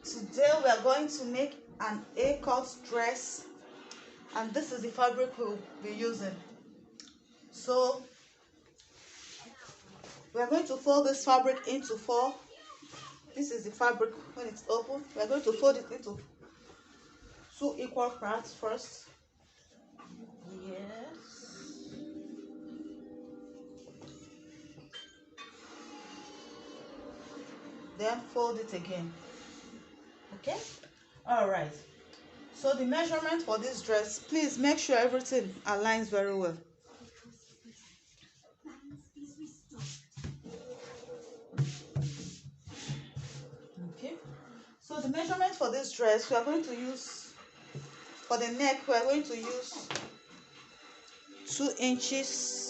Today we are going to make an A-cut dress, and this is the fabric we'll be using. So we are going to fold this fabric into four. This is the fabric when it's open. We are going to fold it into two equal parts first. Yes. Then fold it again. Okay? Alright. So the measurement for this dress, please make sure everything aligns very well. Okay. So the measurement for this dress, we are going to use, for the neck, we are going to use 2 inches.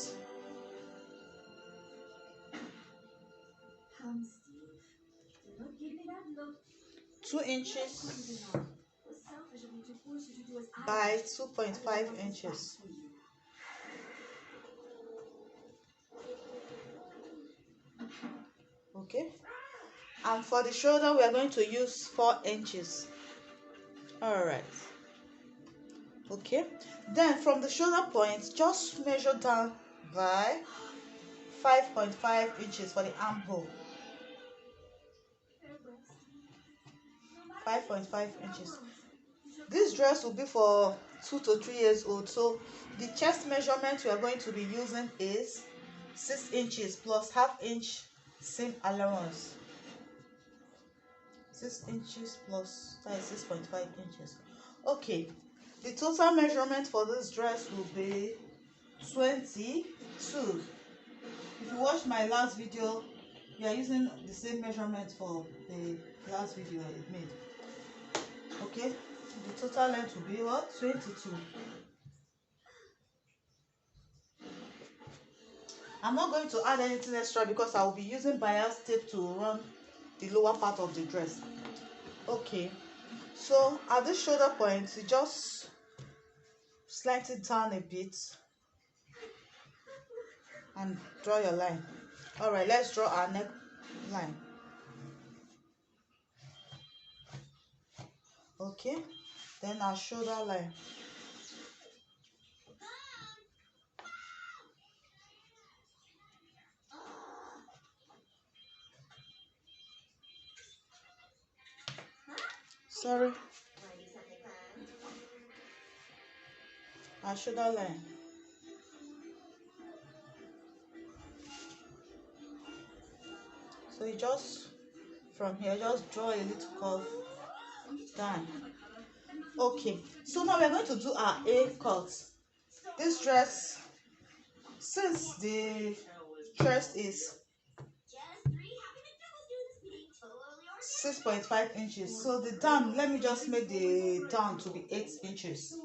2 inches by 2.5 inches. Okay. And for the shoulder, we are going to use 4 inches. Alright. Okay. Then from the shoulder point, just measure down by 5.5 inches for the armhole. 5.5 inches. This dress will be for 2 to 3 years old. So the chest measurement we are going to be using is 6 inches plus half inch seam allowance. 6 inches plus, that is 6.5 inches. Okay, the total measurement for this dress will be 22. If you watch my last video, we are using the same measurement for the last video I made. Okay, the total length will be what? 22. I'm not going to add anything extra because I will be using bias tape to run the lower part of the dress. Okay, so at this shoulder point, you just slant it down a bit and draw your line. Alright, let's draw our neck line. Okay, then our shoulder line. Sorry. Our shoulder line. So you just, from here, just draw a little curve down. Okay, so now we're going to do our A cut. This dress, since the chest is 6.5 inches, so the down, let me just make the down to be 8 inches.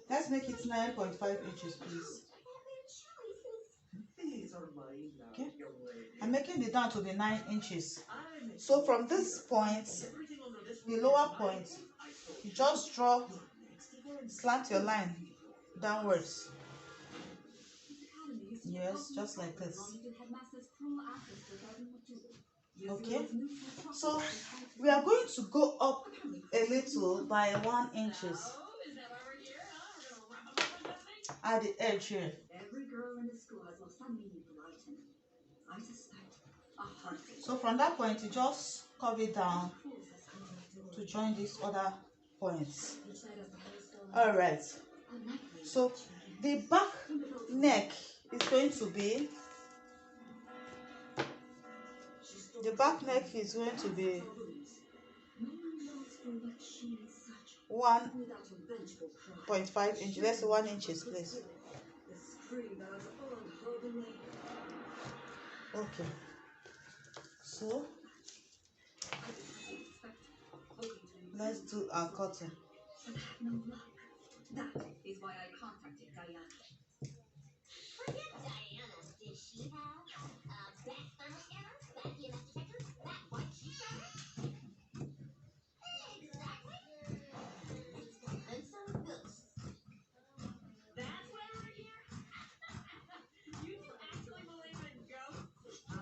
Let's make it 9.5 inches, please. Okay, I'm making the down to be 9 inches. So from this point, the lower point, you just draw, slant your line downwards. Yes, just like this. Okay, so we are going to go up a little by 1 inches at the edge here. So from that point, you just curve it down to join these other points. Alright, so the back neck is going to be, 1.5 inches. Let's say 1 inches, please. Okay, so let's do our cutting. That is why I contacted Diana. Forget Diana. Did she have best thermoscanners, that EMF detector, that white sheet fabric? Exactly. And some ghosts. That's why we're here. You two actually believe in ghosts? I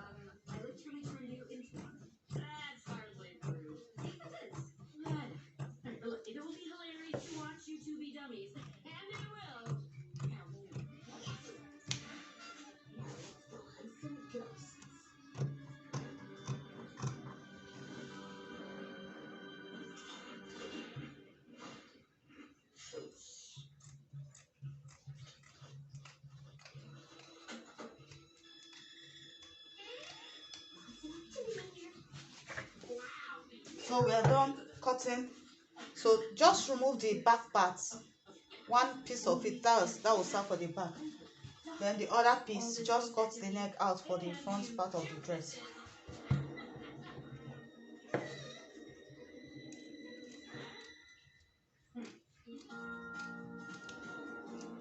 So we are done cutting. So just remove the back part, one piece of it, that will serve for the back. Then the other piece, just cut the neck out for the front part of the dress.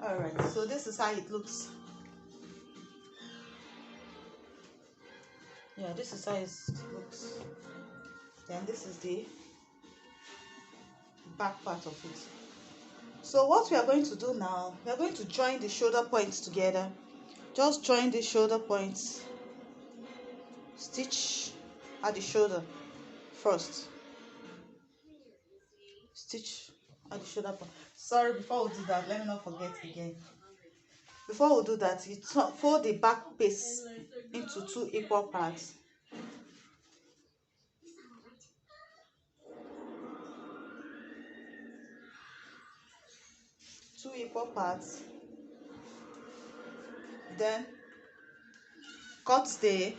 Alright, so this is how it looks. Yeah, this is how it looks. Then this is the back part of it. So what we are going to do now, we are going to join the shoulder points together. Just join the shoulder points, stitch at the shoulder first, stitch at the shoulder point. Sorry, before we do that, let me not forget again. Before we do that, you fold the back piece into 2 equal parts. Two equal parts. Then cut the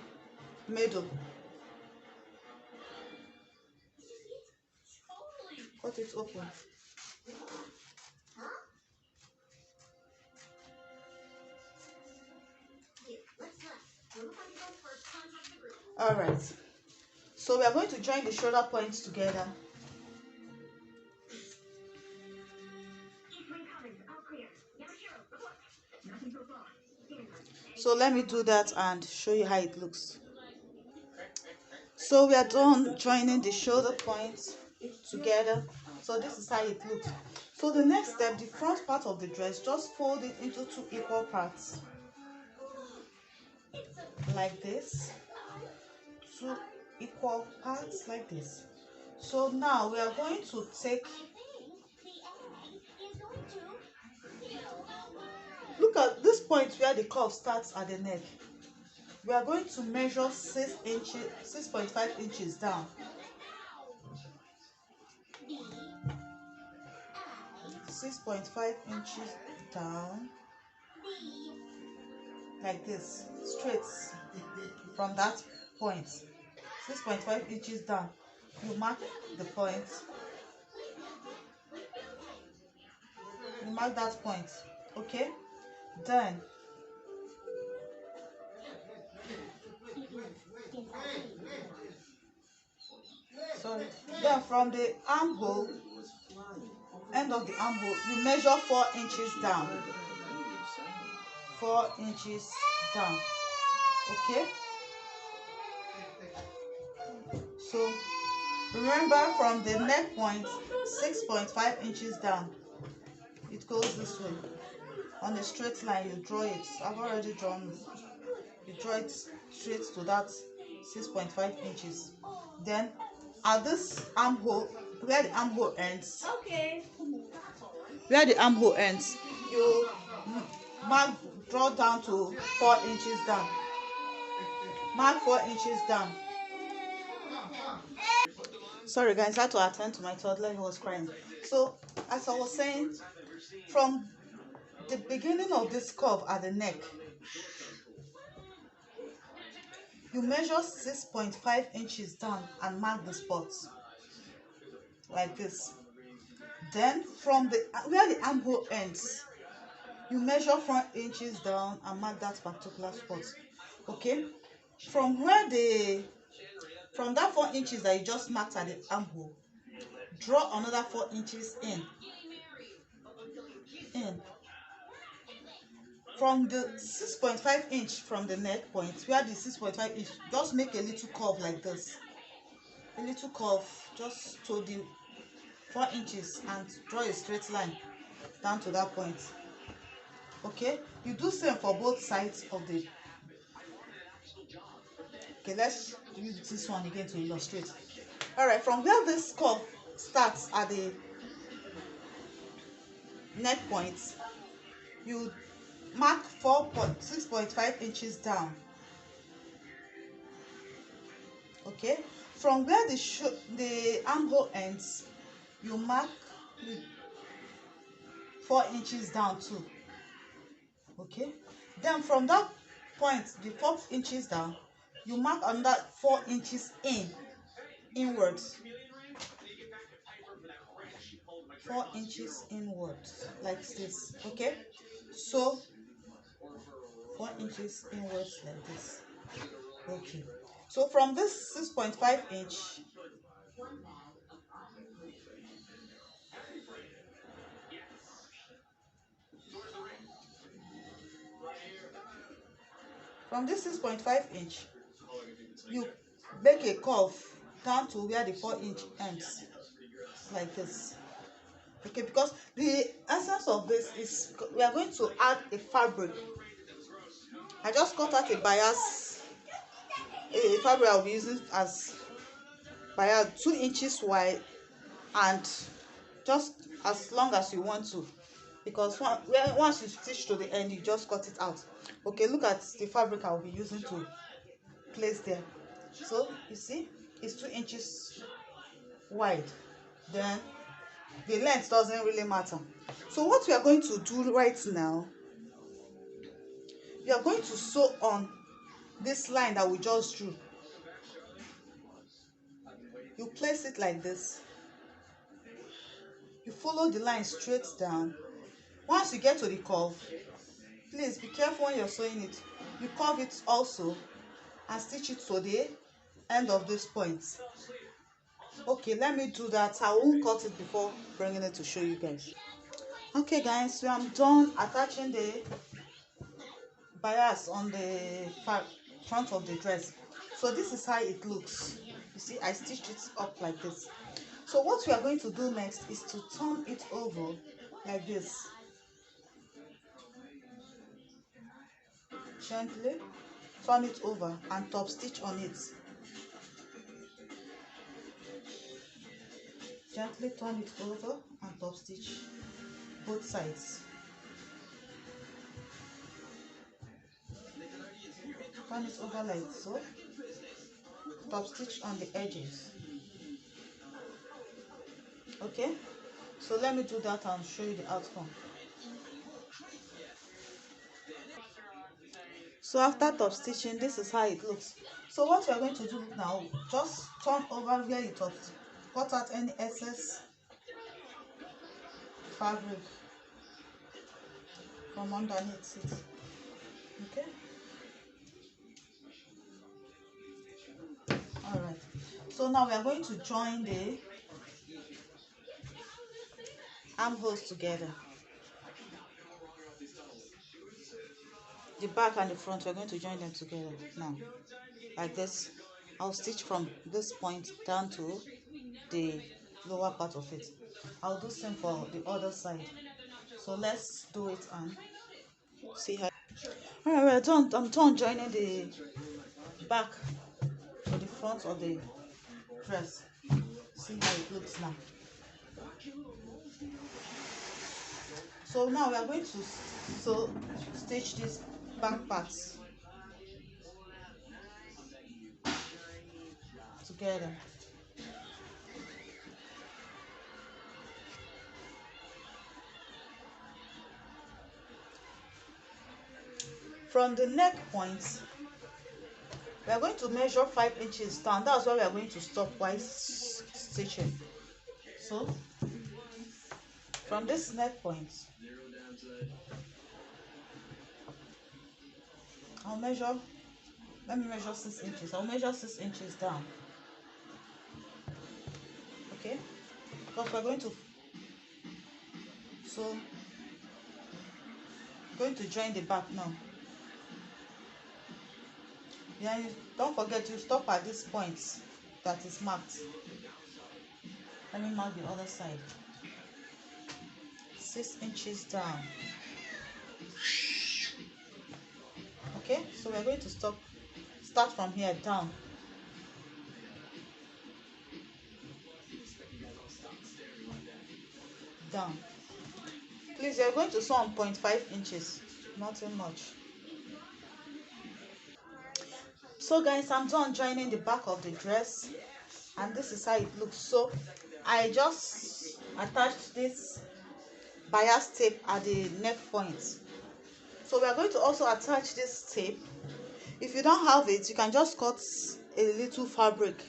middle. Cut it open. Alright, so we are going to join the shoulder points together. So let me do that and show you how it looks. So we are done joining the shoulder points together. So this is how it looks. So the next step, the front part of the dress, just fold it into 2 equal parts like this. 2 equal parts like this. So now we are going to take, look at this point where the curve starts at the neck. We are going to measure 6.5 inches down. 6.5 inches down, like this, straight from that point. 6.5 inches down. You mark the point. You mark that point. Okay? Then then from the armhole, end of the armhole, you measure 4 inches down. 4 inches down. Okay? So remember, from the neck point, 6.5 inches down. It goes this way. On a straight line, you draw it. I've already drawn it. You draw it straight to that 6.5 inches. Then at this armhole, where the armhole ends, you mark, draw down to 4 inches down. Mark 4 inches down. Sorry guys, I had to attend to my toddler, he was crying. So as I was saying, from the beginning of this curve at the neck, you measure 6.5 inches down and mark the spots like this. Then from where the armhole ends, you measure 4 inches down and mark that particular spot. Okay? From that 4 inches that you just marked at the armhole, draw another 4 inches in. From the 6.5 inch from the neck point, where the 6.5 inch, just make a little curve like this. A little curve just to the 4 inches and draw a straight line down to that point. Okay, you do same for both sides of the. Okay, let's use this one again to illustrate. All right, from where this curve starts at the neck point, you mark 6.5 inches down. Okay, from where the armhole ends, you mark 4 inches down too. Okay, then from that point, the 4 inches down, you mark another 4 inches inwards. 4 inches inwards like this. Okay, so 4 inches inwards like this. Okay, so from this 6.5 inch, from this 6.5 inch, you make a curve down to where the 4-inch ends, like this. Okay, because the essence of this is we are going to add a fabric. I just cut out a bias, a fabric I'll be using as bias 2 inches wide, and just as long as you want to, because once you stitch to the end, you just cut it out. Okay, look at the fabric I'll be using to place there. So you see, it's 2 inches wide, then the length doesn't really matter. So what we are going to do right now, we are going to sew on this line that we just drew. You place it like this, you follow the line straight down. Once you get to the curve, please be careful when you're sewing it. You curve it also and stitch it to the end of this point. Okay, let me do that. I won't cut it before bringing it to show you guys. Okay guys, so I'm done attaching the bias on the front of the dress. So this is how it looks. You see, I stitched it up like this. So what we are going to do next is to turn it over like this. Gently turn it over and top stitch on it. Gently turn it over and top stitch both sides. Turn it over like so. Top stitch on the edges. Okay, so let me do that and show you the outcome. So after top stitching, this is how it looks. So what we are going to do now, just turn over where you top, cut out any excess fabric from underneath it. Okay, all right. So now we are going to join the armholes together. The back and the front, we're going to join them together now, like this. I'll stitch from this point down to the lower part of it. I'll do same for the other side. So let's do it and see how. All right, I'm done joining the back to the front of the dress. See how it looks now. So now we are going to stitch these back parts together. From the neck point, we are going to measure 5 inches down. That's where we are going to stop while stitching. So from this neck point, let me measure 6 inches. I'll measure 6 inches down. Okay, because we're going to join the back now. Yeah, don't forget to stop at this point that is marked. Let me mark the other side. 6 inches down. Okay, so we're going to start from here down. Down. Please, you're going to sew on 0.5 inches, nothing much. So guys, I'm done joining the back of the dress, and this is how it looks. So I just attached this bias tape at the neck point. So we are going to also attach this tape. If you don't have it, you can just cut a little fabric,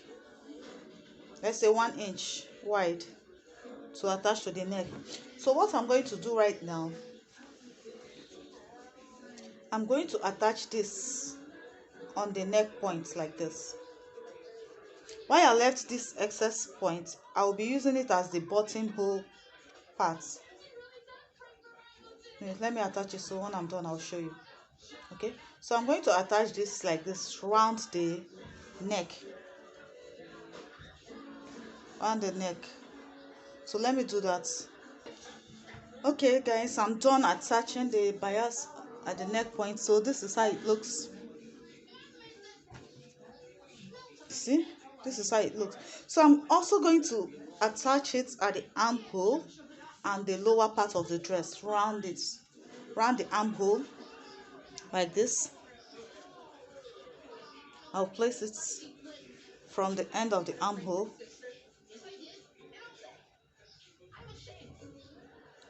let's say 1 inch wide, to attach to the neck. So what I'm going to do right now, I'm going to attach this on the neck point like this. Why I left this excess point, I will be using it as the buttonhole part. Let me attach it, so when I'm done I'll show you. Okay, so I'm going to attach this like this round the neck, so let me do that. Okay guys, I'm done attaching the bias at the neck point. So this is how it looks. See, this is how it looks. So I'm also going to attach it at the armhole and the lower part of the dress, round the armhole like this. I'll place it from the end of the armhole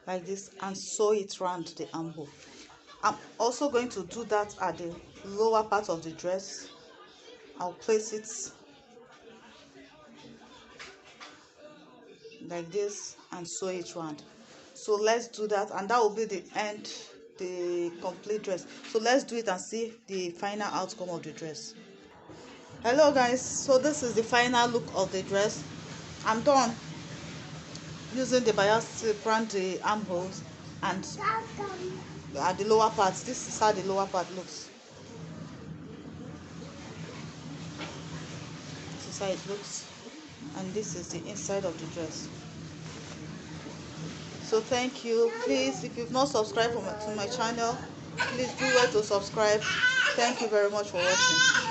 like this and sew it round the armhole. I'm also going to do that at the lower part of the dress. I'll place it like this and sew it round. So let's do that, and that will be the end, the complete dress. So let's do it and see the final outcome of the dress. Hello guys, so this is the final look of the dress. I'm done using the bias to round the armholes and at the lower part. This is how the lower part looks. This is how it looks, and this is the inside of the dress. So thank you. Please, if you've not subscribed to my channel, please do well to subscribe. Thank you very much for watching.